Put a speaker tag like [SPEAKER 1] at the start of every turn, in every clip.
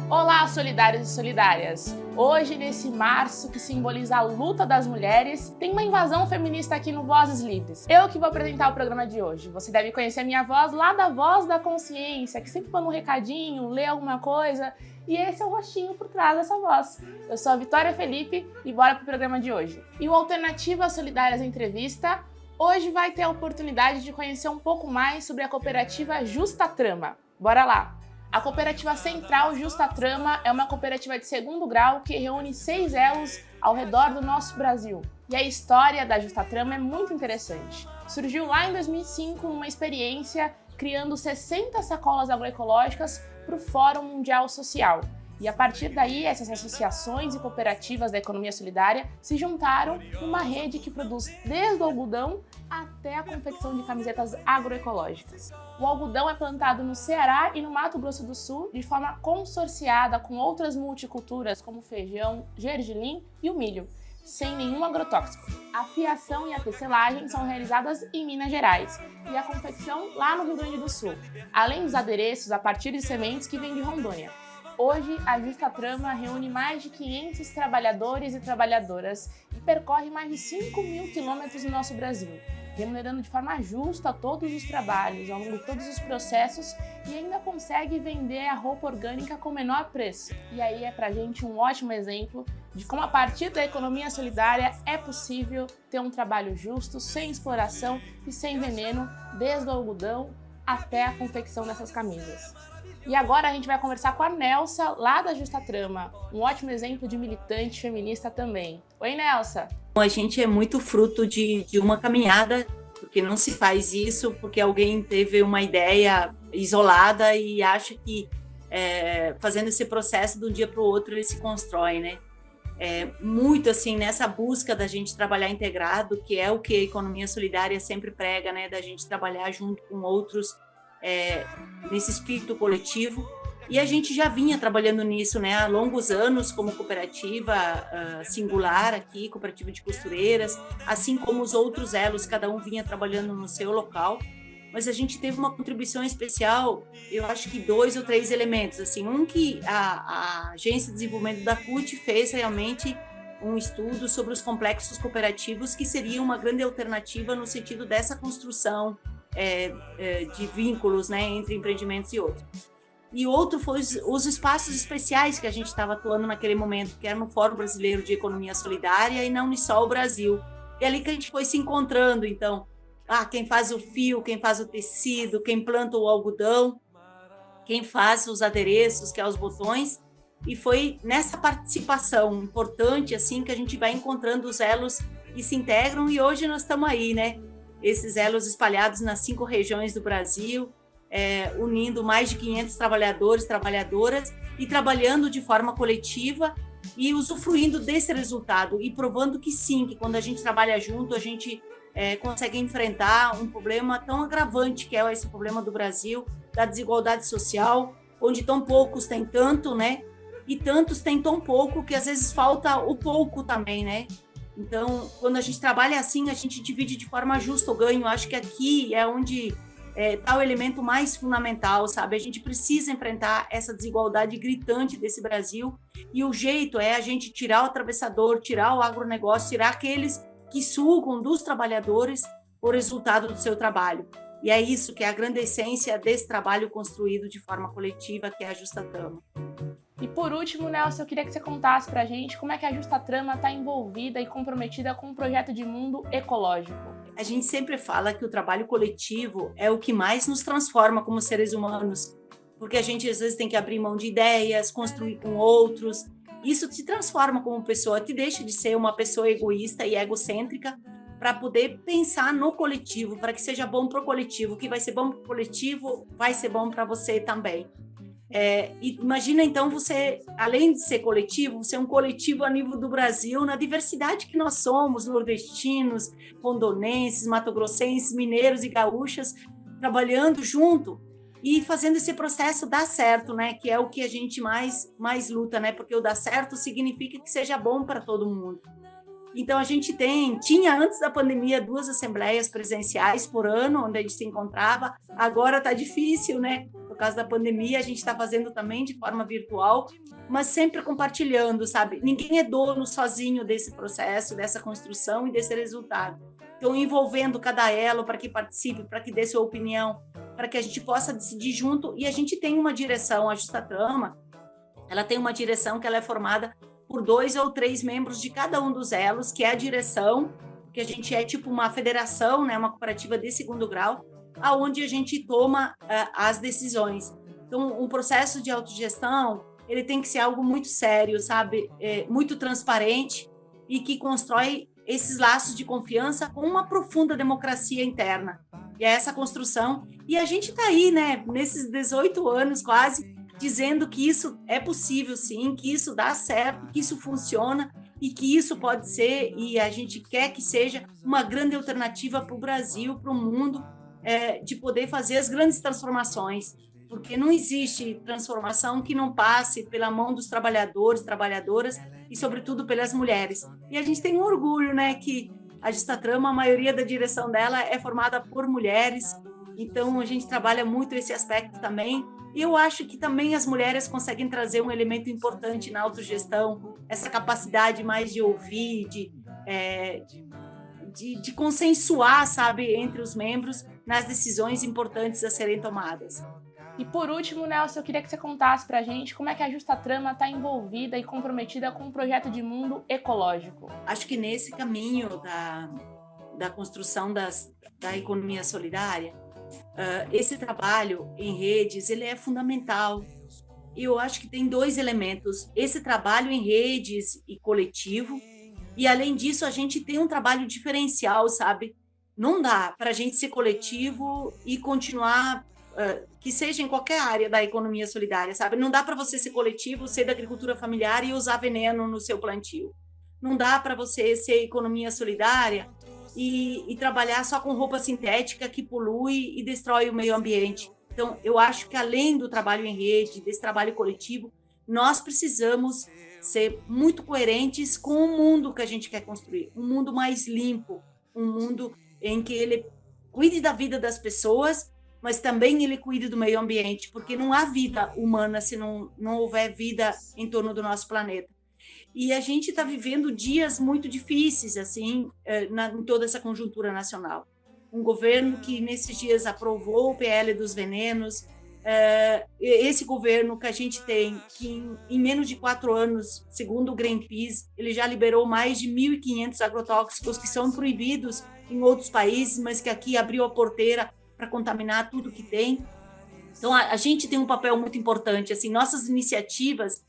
[SPEAKER 1] Olá, solidários e solidárias! Hoje, nesse março que simboliza a luta das mulheres, tem uma invasão feminista aqui no Vozes Livres. Eu que vou apresentar o programa de hoje. Você deve conhecer a minha voz lá da Voz da Consciência, que sempre manda um recadinho, lê alguma coisa, e esse é o rostinho por trás dessa voz. Eu sou a Vitória Felipe e bora pro programa de hoje. E o Alternativa Solidárias Entrevista hoje vai ter a oportunidade de conhecer um pouco mais sobre a cooperativa Justa Trama. Bora lá! A Cooperativa Central Justa Trama é uma cooperativa de segundo grau que reúne 6 elos ao redor do nosso Brasil. E a história da Justa Trama é muito interessante. Surgiu lá em 2005 uma experiência criando 60 sacolas agroecológicas para o Fórum Mundial Social. E a partir daí, essas associações e cooperativas da economia solidária se juntaram numa rede que produz desde o algodão até a confecção de camisetas agroecológicas. O algodão é plantado no Ceará e no Mato Grosso do Sul de forma consorciada com outras multiculturas como o feijão, gergelim e o milho, sem nenhum agrotóxico. A fiação e a tecelagem são realizadas em Minas Gerais e a confecção lá no Rio Grande do Sul, além dos adereços a partir de sementes que vêm de Rondônia. Hoje, a Justa Trama reúne mais de 500 trabalhadores e trabalhadoras e percorre mais de 5.000 quilômetros no nosso Brasil, remunerando de forma justa todos os trabalhos, ao longo de todos os processos e ainda consegue vender a roupa orgânica com menor preço. E aí é pra gente um ótimo exemplo de como a partir da economia solidária é possível ter um trabalho justo, sem exploração e sem veneno, desde o algodão até a confecção dessas camisas. E agora a gente vai conversar com a Nelsa, lá da Justa Trama, um ótimo exemplo de militante feminista também. Oi, Nelsa!
[SPEAKER 2] A gente é muito fruto de uma caminhada, porque não se faz isso porque alguém teve uma ideia isolada e acha que fazendo esse processo de um dia para o outro ele se constrói, né? Muito assim, nessa busca da gente trabalhar integrado, que é o que a economia solidária sempre prega, né? Da gente trabalhar junto com outros, nesse espírito coletivo, e a gente já vinha trabalhando nisso, né, há longos anos como cooperativa singular aqui, cooperativa de costureiras, assim como os outros elos, cada um vinha trabalhando no seu local, mas a gente teve uma contribuição especial, eu acho que 2 ou 3 elementos, assim, um que a Agência de Desenvolvimento da CUT fez realmente um estudo sobre os complexos cooperativos, que seria uma grande alternativa no sentido dessa construção de vínculos, né, entre empreendimentos e outros. E outro foi os espaços especiais que a gente estava atuando naquele momento, que era no Fórum Brasileiro de Economia Solidária e na Unisol Brasil. E ali que a gente foi se encontrando, então, quem faz o fio, quem faz o tecido, quem planta o algodão, quem faz os adereços, que é os botões, e foi nessa participação importante, assim, que a gente vai encontrando os elos que se integram, e hoje nós estamos aí, né? Esses elos espalhados nas 5 regiões do Brasil, unindo mais de 500 trabalhadores, trabalhadoras, e trabalhando de forma coletiva e usufruindo desse resultado, e provando que sim, que quando a gente trabalha junto, a gente consegue enfrentar um problema tão agravante que é esse problema do Brasil, da desigualdade social, onde tão poucos têm tanto, né? E tantos têm tão pouco que às vezes falta o pouco também, né? Então, quando a gente trabalha assim, a gente divide de forma justa o ganho. Acho que aqui é onde está o elemento mais fundamental, sabe? A gente precisa enfrentar essa desigualdade gritante desse Brasil, e o jeito é a gente tirar o atravessador, tirar o agronegócio, tirar aqueles que sugam dos trabalhadores o resultado do seu trabalho. E é isso que é a grande essência desse trabalho construído de forma coletiva, que é a Justa Trama.
[SPEAKER 1] E por último, Nelson, eu queria que você contasse pra gente como é que a Justa Trama está envolvida e comprometida com um projeto de mundo ecológico.
[SPEAKER 2] A gente sempre fala que o trabalho coletivo é o que mais nos transforma como seres humanos, porque a gente às vezes tem que abrir mão de ideias, construir com outros. Isso te transforma como pessoa, te deixa de ser uma pessoa egoísta e egocêntrica para poder pensar no coletivo, para que seja bom para o coletivo. O que vai ser bom para o coletivo vai ser bom para você também. Imagina então você, além de ser coletivo, você é um coletivo a nível do Brasil, na diversidade que nós somos, nordestinos, rondonenses, matogrossenses, mineiros e gaúchas, trabalhando junto e fazendo esse processo dar certo, né? Que é o que a gente mais luta, né? Porque o dar certo significa que seja bom para todo mundo. Então, a gente tinha antes da pandemia 2 assembleias presenciais por ano, onde a gente se encontrava. Agora está difícil, né? por causa da pandemia, a gente está fazendo também de forma virtual, mas sempre compartilhando, sabe? Ninguém é dono sozinho desse processo, dessa construção e desse resultado. Então, envolvendo cada elo para que participe, para que dê sua opinião, para que a gente possa decidir junto. E a gente tem uma direção, a Justa Trama, ela tem uma direção que ela é formada por 2 ou 3 membros de cada um dos elos, que é a direção, que a gente é tipo uma federação, né, uma cooperativa de segundo grau, aonde a gente toma as decisões. Então, um processo de autogestão, ele tem que ser algo muito sério, sabe? Muito transparente e que constrói esses laços de confiança com uma profunda democracia interna. E é essa construção. E a gente está aí, né, nesses 18 anos quase, dizendo que isso é possível, sim, que isso dá certo, que isso funciona e que isso pode ser, e a gente quer que seja, uma grande alternativa para o Brasil, para o mundo, de poder fazer as grandes transformações, porque não existe transformação que não passe pela mão dos trabalhadores, trabalhadoras e, sobretudo, pelas mulheres. E a gente tem um orgulho, né, que a Justa Trama, a maioria da direção dela é formada por mulheres, então a gente trabalha muito esse aspecto também. E eu acho que também as mulheres conseguem trazer um elemento importante na autogestão, essa capacidade mais de ouvir, de consensuar, sabe, entre os membros nas decisões importantes a serem tomadas.
[SPEAKER 1] E por último, Nelson, eu queria que você contasse pra gente como é que a Justa Trama está envolvida e comprometida com um projeto de mundo ecológico.
[SPEAKER 2] Acho que nesse caminho da construção da economia solidária, esse trabalho em redes, ele é fundamental. Eu acho que tem 2 elementos: esse trabalho em redes e coletivo, e além disso a gente tem um trabalho diferencial, sabe? Não dá para a gente ser coletivo e continuar, que seja em qualquer área da economia solidária, sabe? Não dá para você ser coletivo, ser da agricultura familiar e usar veneno no seu plantio. Não dá para você ser economia solidária e trabalhar só com roupa sintética que polui e destrói o meio ambiente. Então, eu acho que além do trabalho em rede, desse trabalho coletivo, nós precisamos ser muito coerentes com o mundo que a gente quer construir, um mundo mais limpo, um mundo em que ele cuide da vida das pessoas, mas também ele cuide do meio ambiente, porque não há vida humana se não houver vida em torno do nosso planeta. E a gente está vivendo dias muito difíceis, assim, em toda essa conjuntura nacional. Um governo que, nesses dias, aprovou o PL dos venenos, esse governo que a gente tem, que em menos de 4 anos, segundo o Greenpeace, ele já liberou mais de 1.500 agrotóxicos que são proibidos em outros países, mas que aqui abriu a porteira para contaminar tudo que tem. Então, a gente tem um papel muito importante, assim, nossas iniciativas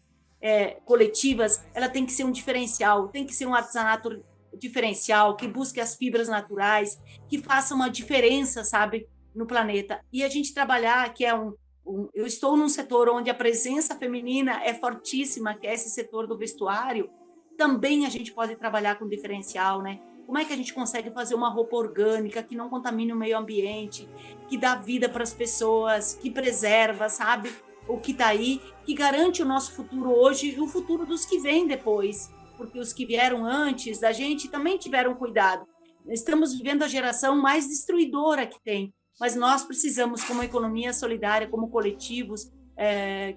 [SPEAKER 2] coletivas, ela tem que ser um diferencial, tem que ser um artesanato diferencial, que busque as fibras naturais, que faça uma diferença, sabe, no planeta. E a gente trabalhar, que eu estou num setor onde a presença feminina é fortíssima, que é esse setor do vestuário, também a gente pode trabalhar com diferencial, né? Como é que a gente consegue fazer uma roupa orgânica que não contamine o meio ambiente, que dá vida para as pessoas, que preserva, sabe, o que está aí, que garante o nosso futuro hoje e o futuro dos que vêm depois, porque os que vieram antes da gente também tiveram cuidado. Estamos vivendo a geração mais destruidora que tem, mas nós precisamos, como economia solidária, como coletivos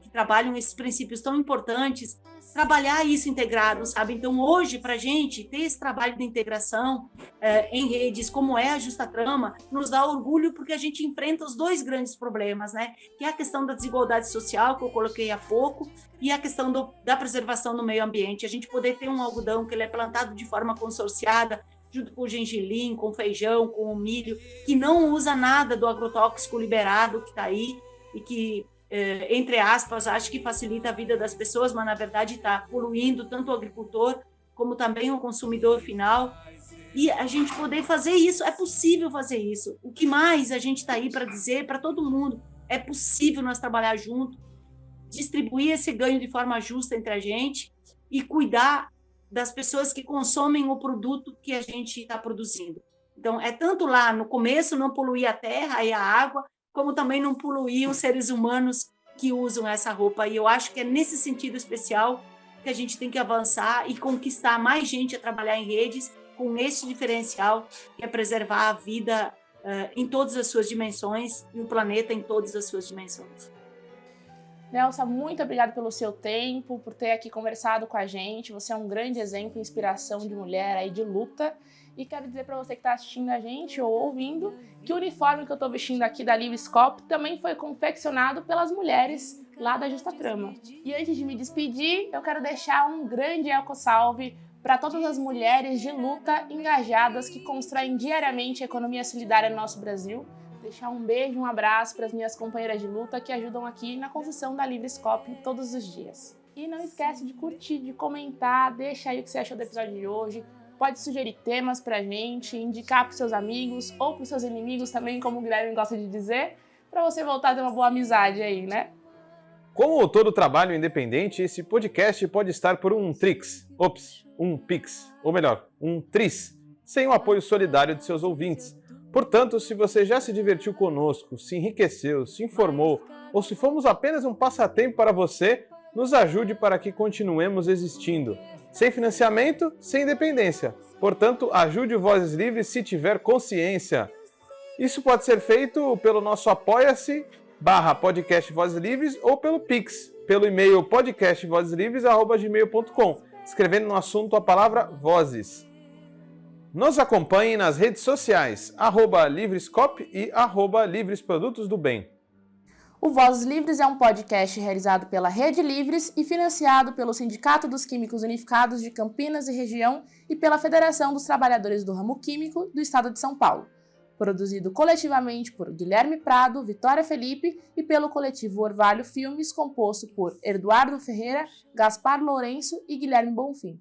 [SPEAKER 2] que trabalham esses princípios tão importantes, trabalhar isso integrado, sabe? Então, hoje, para a gente ter esse trabalho de integração em redes, como é a Justa Trama, nos dá orgulho porque a gente enfrenta os 2 grandes problemas, né? Que é a questão da desigualdade social, que eu coloquei há pouco, e a questão da preservação do meio ambiente. A gente poder ter um algodão que ele é plantado de forma consorciada, junto com o gengilim, com o feijão, com o milho, que não usa nada do agrotóxico liberado que está aí e que, entre aspas, acho que facilita a vida das pessoas, mas na verdade está poluindo tanto o agricultor como também o consumidor final. E a gente poder fazer isso, é possível fazer isso. O que mais a gente está aí para dizer para todo mundo? É possível nós trabalhar junto, distribuir esse ganho de forma justa entre a gente e cuidar das pessoas que consomem o produto que a gente está produzindo. Então, é tanto lá no começo não poluir a terra e a água, como também não poluir os seres humanos que usam essa roupa. E eu acho que é nesse sentido especial que a gente tem que avançar e conquistar mais gente a trabalhar em redes com esse diferencial, que é preservar a vida em todas as suas dimensões e o planeta em todas as suas dimensões.
[SPEAKER 1] Nelsa, muito obrigada pelo seu tempo, por ter aqui conversado com a gente. Você é um grande exemplo e inspiração de mulher aí de luta. E quero dizer para você que está assistindo a gente ou ouvindo que o uniforme que eu estou vestindo aqui da Livrescope também foi confeccionado pelas mulheres lá da Justa Trama. E antes de me despedir, eu quero deixar um grande eco-salve para todas as mulheres de luta engajadas que constroem diariamente a economia solidária no nosso Brasil. Deixar um beijo, um abraço para as minhas companheiras de luta que ajudam aqui na construção da Livrescope todos os dias. E não esquece de curtir, de comentar, deixa aí o que você achou do episódio de hoje. Pode sugerir temas pra gente, indicar pros seus amigos ou pros seus inimigos também, como o Guilherme gosta de dizer, para você voltar a ter uma boa amizade aí, né?
[SPEAKER 3] Como todo trabalho independente, esse podcast pode estar por um um Pix, ou melhor, um Tris, sem o apoio solidário de seus ouvintes. Portanto, se você já se divertiu conosco, se enriqueceu, se informou, ou se fomos apenas um passatempo para você, nos ajude para que continuemos existindo. Sem financiamento, sem independência. Portanto, ajude o Vozes Livres se tiver consciência. Isso pode ser feito pelo nosso apoia-se/podcast Vozes Livres ou pelo Pix, pelo e-mail podcastvozeslivres@gmail.com, escrevendo no assunto a palavra Vozes. Nos acompanhe nas redes sociais, @Livrescope e @Livresprodutos do Bem.
[SPEAKER 1] O Vozes Livres é um podcast realizado pela Rede Livres e financiado pelo Sindicato dos Químicos Unificados de Campinas e Região e pela Federação dos Trabalhadores do Ramo Químico do Estado de São Paulo. Produzido coletivamente por Guilherme Prado, Vitória Felipe e pelo coletivo Orvalho Filmes, composto por Eduardo Ferreira, Gaspar Lourenço e Guilherme Bonfim.